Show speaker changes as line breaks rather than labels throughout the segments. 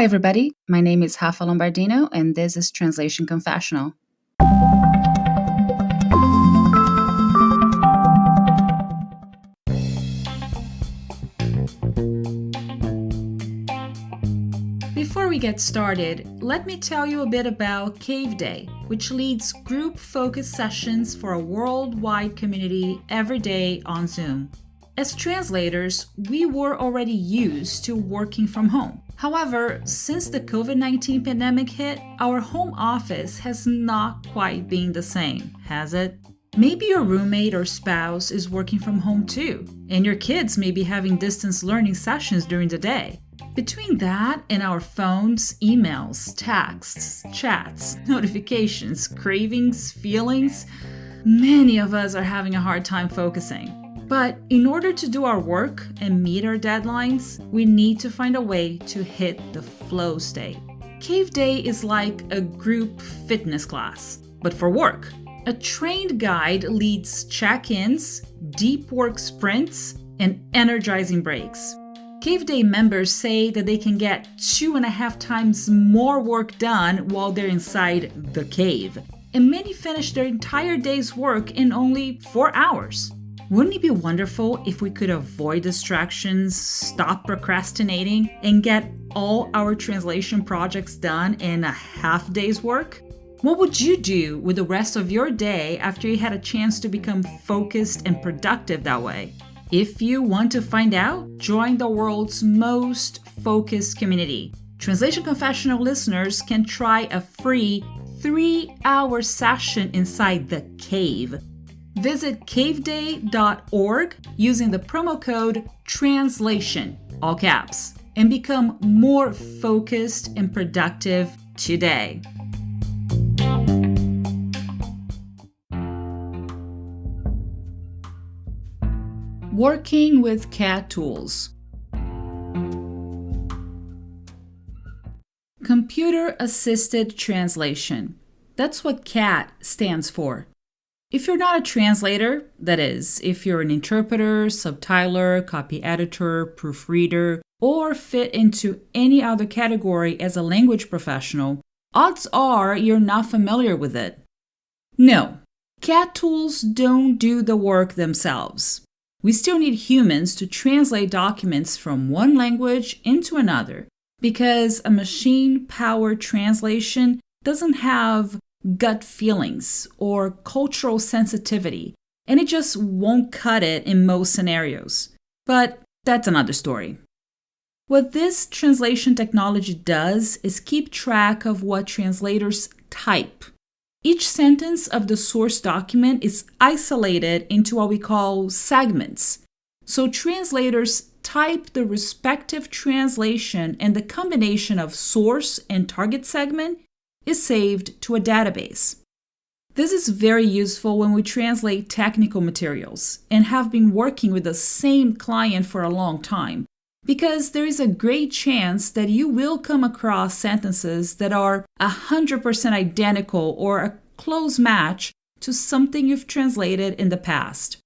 Hi, everybody. My name is Rafa Lombardino, and this is Translation Confessional. Before we get started, let me tell you a bit about Cave Day, which leads group-focused sessions for a worldwide community every day on Zoom. As translators, we were already used to working from home. However, since the COVID-19 pandemic hit, our home office has not quite been the same, has it? Maybe your roommate or spouse is working from home too, and your kids may be having distance learning sessions during the day. Between that and our phones, emails, texts, chats, notifications, cravings, feelings, many of us are having a hard time focusing. But in order to do our work and meet our deadlines, we need to find a way to hit the flow state. Cave Day is like a group fitness class, but for work. A trained guide leads check-ins, deep work sprints, and energizing breaks. Cave Day members say that they can get 2.5 times more work done while they're inside the cave, and many finish their entire day's work in only 4 hours. Wouldn't it be wonderful if we could avoid distractions, stop procrastinating, and get all our translation projects done in a half day's work? What would you do with the rest of your day after you had a chance to become focused and productive that way? If you want to find out, join the world's most focused community. Translation Confessional listeners can try a free 3-hour session inside the cave. Visit caveday.org using the promo code TRANSLATION, all caps, and become more focused and productive today. Working with CAT tools. Computer Assisted Translation. That's what CAT stands for. If you're not a translator, that is, if you're an interpreter, subtitler, copyeditor, proofreader, or fit into any other category as a language professional, odds are you're not familiar with it. No, CAT tools don't do the work themselves. We still need humans to translate documents from one language into another, because a machine-powered translation doesn't have gut feelings or cultural sensitivity, and it just won't cut it in most scenarios. But that's another story. What this translation technology does is keep track of what translators type. Each sentence of the source document is isolated into what we call segments. So translators type the respective translation, and the combination of source and target segment is saved to a database. This is very useful when we translate technical materials and have been working with the same client for a long time, because there is a great chance that you will come across sentences that are 100% identical or a close match to something you've translated in the past.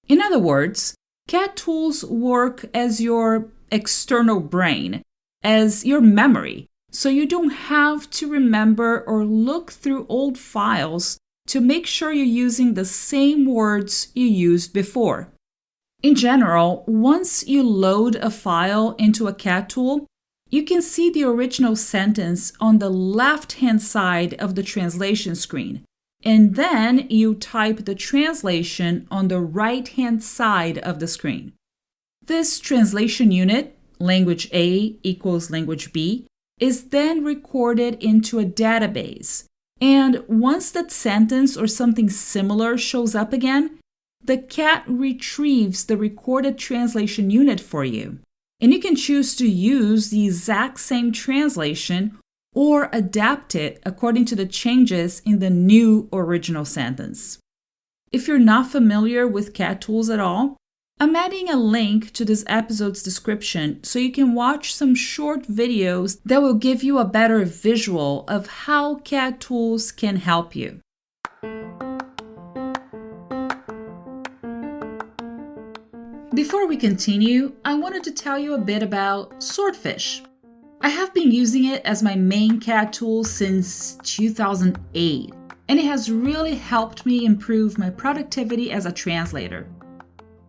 In other words, CAT tools work as your external brain, as your memory, so you don't have to remember or look through old files to make sure you're using the same words you used before. In general, once you load a file into a CAT tool, you can see the original sentence on the left-hand side of the translation screen, and then you type the translation on the right-hand side of the screen. This translation unit, language A equals language B, is then recorded into a database. And once that sentence or something similar shows up again, the CAT retrieves the recorded translation unit for you. And you can choose to use the exact same translation or adapt it according to the changes in the new original sentence. If you're not familiar with CAT tools at all, I'm adding a link to this episode's description so you can watch some short videos that will give you a better visual of how CAT tools can help you. Before we continue, I wanted to tell you a bit about swordfish. I have been using it as my main CAD tool since 2008, and it has really helped me improve my productivity as a translator.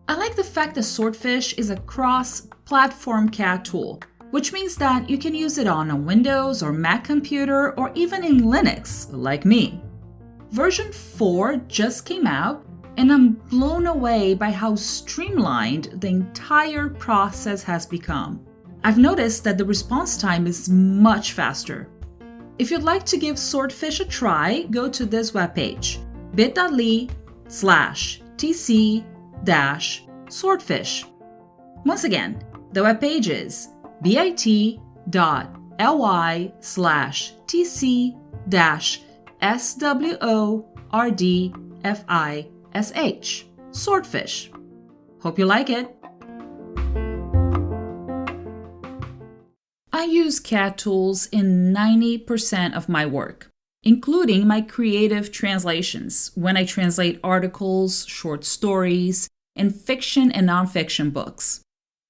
I like the fact that Swordfish is a cross-platform CAD tool, which means that you can use it on a Windows or Mac computer or even in Linux, like me. Version 4 just came out, and I'm blown away by how streamlined the entire process has become. I've noticed that the response time is much faster. If you'd like to give Swordfish a try, go to this webpage, bit.ly/tc-swordfish. Once again, the webpage is bit.ly/tc-swordfish. Swordfish. Hope you like it. I use CAD tools in 90% of my work, including my creative translations when I translate articles, short stories, and fiction and nonfiction books.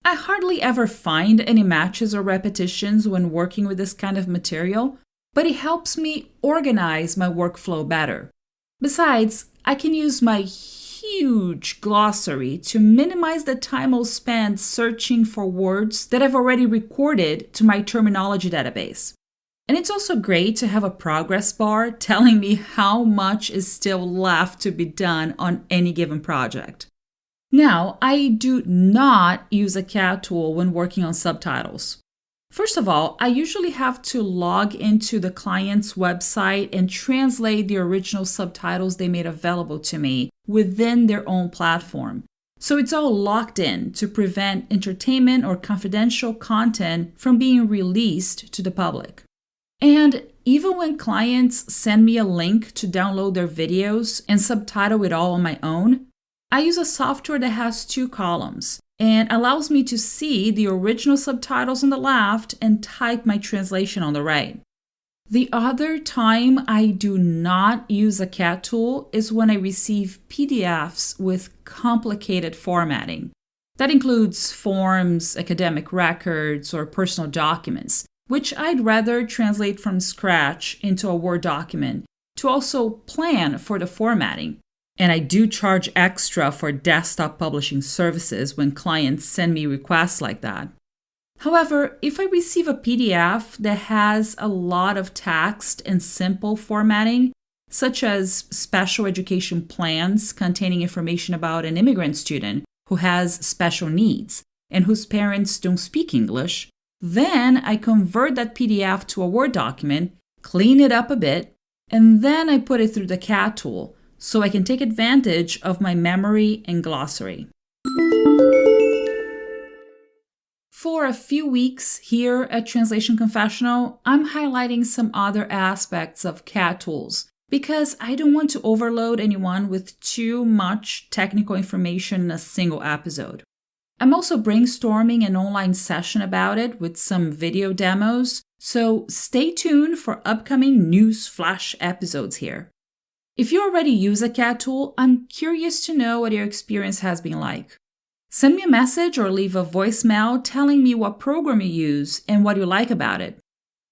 I hardly ever find any matches or repetitions when working with this kind of material, but it helps me organize my workflow better. Besides, I can use my huge glossary to minimize the time I'll spend searching for words that I've already recorded to my terminology database. And it's also great to have a progress bar telling me how much is still left to be done on any given project. Now, I do not use a CAD tool when working on subtitles. First of all, I usually have to log into the client's website and translate the original subtitles they made available to me within their own platform. So it's all locked in to prevent entertainment or confidential content from being released to the public. And even when clients send me a link to download their videos and subtitle it all on my own, I use a software that has 2 columns and allows me to see the original subtitles on the left and type my translation on the right. The other time I do not use a CAD tool is when I receive PDFs with complicated formatting. That includes forms, academic records, or personal documents, which I'd rather translate from scratch into a Word document to also plan for the formatting. And I do charge extra for desktop publishing services when clients send me requests like that. However, if I receive a PDF that has a lot of text and simple formatting, such as special education plans containing information about an immigrant student who has special needs and whose parents don't speak English, then I convert that PDF to a Word document, clean it up a bit, and then I put it through the CAD tool so I can take advantage of my memory and glossary. For a few weeks here at Translation Confessional, I'm highlighting some other aspects of CAD tools because I don't want to overload anyone with too much technical information in a single episode. I'm also brainstorming an online session about it with some video demos, so stay tuned for upcoming news flash episodes here. If you already use a CAD tool, I'm curious to know what your experience has been like. Send me a message or leave a voicemail telling me what program you use and what you like about it.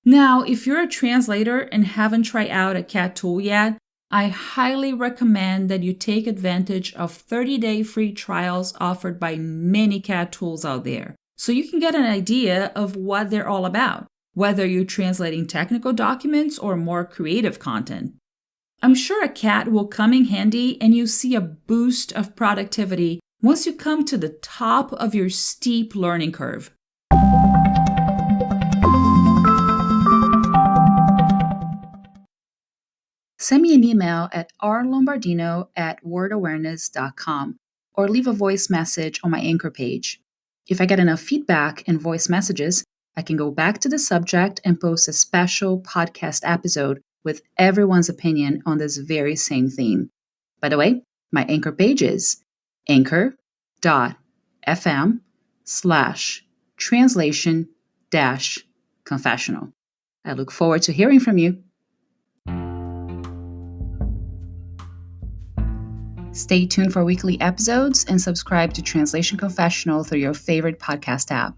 Now, if you're a translator and haven't tried out a CAD tool yet, I highly recommend that you take advantage of 30-day free trials offered by many CAD tools out there, so you can get an idea of what they're all about, whether you're translating technical documents or more creative content. I'm sure a CAD will come in handy and you'll see a boost of productivity once you come to the top of your steep learning curve. Send me an email at rlombardino@wordawareness.com or leave a voice message on my Anchor page. If I get enough feedback and voice messages, I can go back to the subject and post a special podcast episode with everyone's opinion on this very same theme. By the way, my Anchor page is anchor.fm/translation-confessional. I look forward to hearing from you. Stay tuned for weekly episodes and subscribe to Translation Confessional through your favorite podcast app.